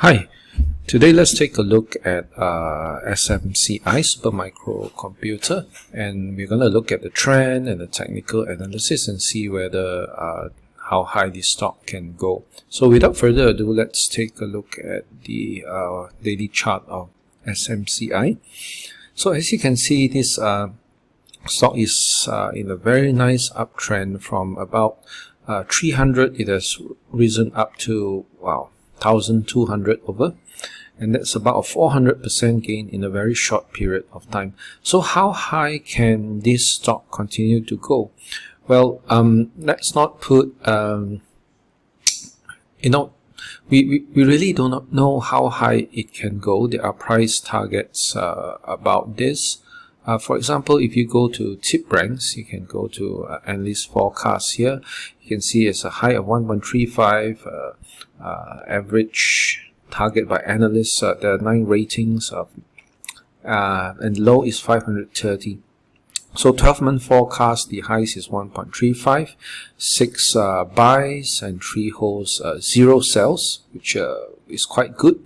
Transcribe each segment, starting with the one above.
Hi, today let's take a look at SMCI supermicro computer, and we're going to look at the trend and the technical analysis and see whether how high the stock can go. So without further ado, let's take a look at the daily chart of SMCI. So as you can see, this stock is in a very nice uptrend. From about 300, it has risen up to 1,200 over, and that's about a 400% gain in a very short period of time. So how high can this stock continue to go? Well, let's not put we really do not know how high it can go. There are price targets about this. For example, if you go to tip ranks, you can go to analyst forecast here. You can see it's a high of 1.35, average target by analysts. There are 9 ratings of, and low is 530. So 12-month forecast, the highs is 1.35, 6 buys and 3 holds, 0 sells, which is quite good.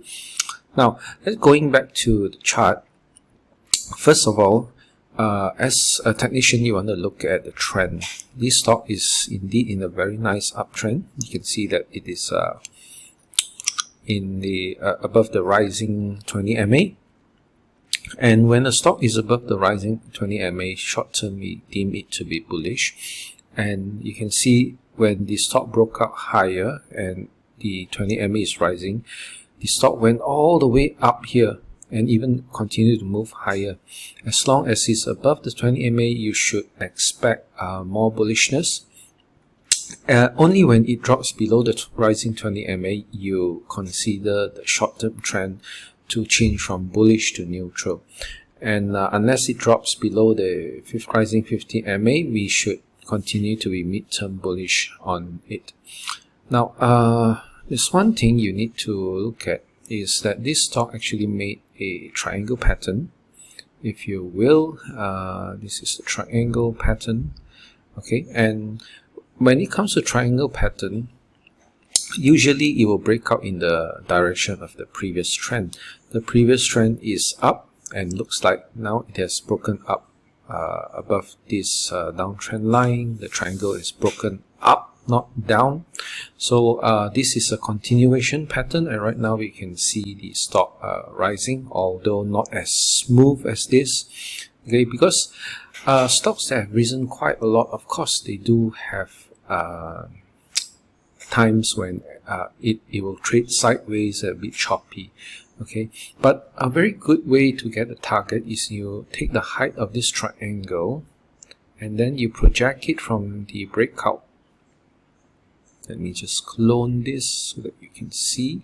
Now, going back to the chart. First of all, as a technician, you want to look at the trend. This stock is indeed in a very nice uptrend. You can see that it is in the above the rising 20 MA. And when a stock is above the rising 20 MA, short term we deem it to be bullish. And you can see when the stock broke out higher and the 20 MA is rising, the stock went all the way up here and even continue to move higher. As long as it's above the 20 MA, you should expect more bullishness. Only when it drops below the rising 20 MA, you consider the short-term trend to change from bullish to neutral. And unless it drops below the rising 50 MA, we should continue to be mid-term bullish on it. Now, there's one thing you need to look at, is that this stock actually made a triangle pattern, if you will. This is a triangle pattern, okay? And when it comes to triangle pattern, usually it will break out in the direction of the previous trend. The previous trend is up, and looks like now it has broken up above this downtrend line. The triangle is broken up, not down. So this is a continuation pattern, and right now we can see the stock rising, although not as smooth as this, okay? Because stocks that have risen quite a lot, of course they do have times when it will trade sideways, a bit choppy, okay? But a very good way to get a target is you take the height of this triangle and then you project it from the breakout. Let me just clone this so that you can see.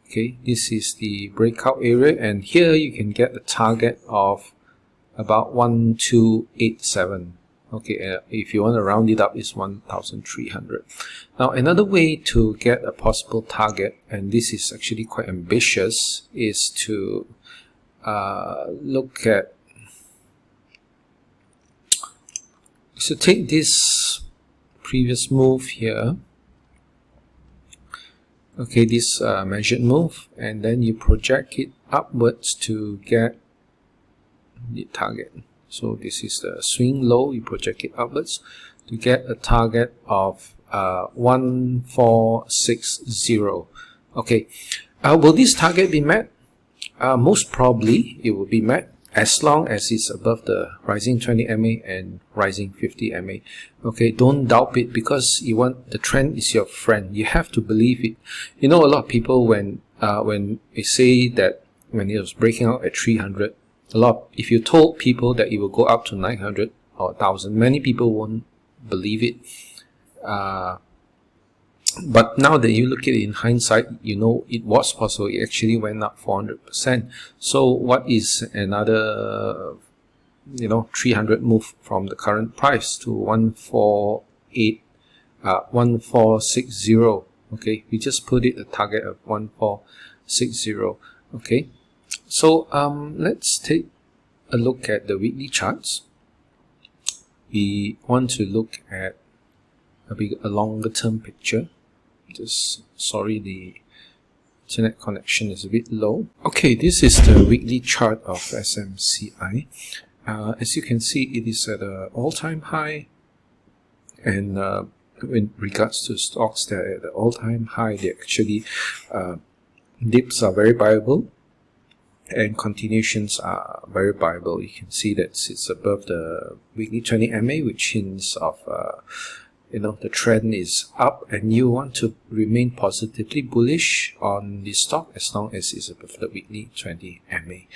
Okay, this is the breakout area, and here you can get a target of about 1287. Okay, if you want to round it up, it's 1300. Now, another way to get a possible target, and this is actually quite ambitious, is to look at, so take this previous move here. Okay, this measured move, and then you project it upwards to get the target. So this is the swing low, you project it upwards to get a target of 1460. Okay, will this target be met? Most probably it will be met, as long as it's above the rising 20 MA and rising 50 MA. Okay, don't doubt it, because you want, the trend is your friend. You have to believe it. You know, a lot of people, when they say that when it was breaking out at 300, if you told people that it will go up to 900 or 1000, many people won't believe it. But now that you look at it in hindsight, you know it was possible. It actually went up 400%. So what is another 300 move from the current price to 1460? Okay, we just put it a target of 1460. Okay, so let's take a look at the weekly charts. We want to look at a longer term picture. Just sorry, the internet connection is a bit low. Okay, this is the weekly chart of SMCI. As you can see, it is at an all-time high, and in regards to stocks that are at the all-time high, they actually dips are very viable and continuations are very viable. You can see that it's above the weekly 20 MA, which hints of the trend is up, and you want to remain positively bullish on the stock as long as it's above the weekly 20 MA.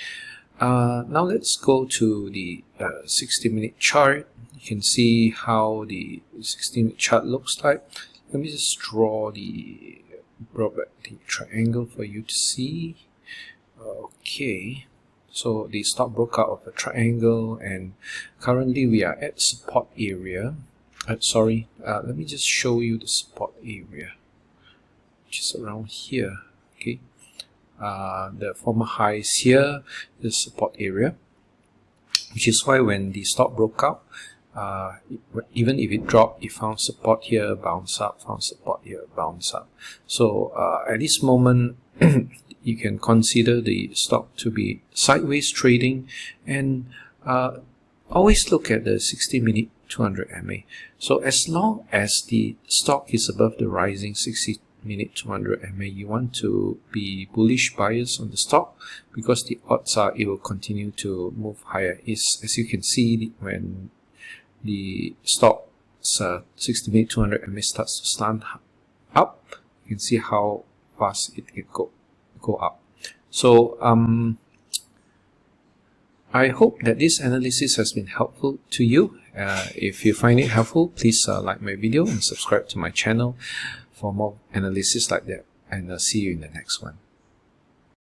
Now let's go to the 60-minute chart. You can see how the 60-minute chart looks like. Let me just draw back the triangle for you to see. Okay, so the stock broke out of a triangle, and currently we are at support area. Let me just show you the support area, which is around here. Okay, the former highs here, the support area, which is why when the stock broke out, even if it dropped, it found support here, bounce up, found support here, bounce up. So at this moment, you can consider the stock to be sideways trading, and always look at the 60-minute 200 MA. So as long as the stock is above the rising 60-minute 200 MA, you want to be bullish buyers on the stock, because the odds are it will continue to move higher. As you can see, when the stock's 60-minute 200 MA starts to slant up, you can see how fast it can go up. So I hope that this analysis has been helpful to you. If you find it helpful, please like my video and subscribe to my channel for more analysis like that, and see you in the next one.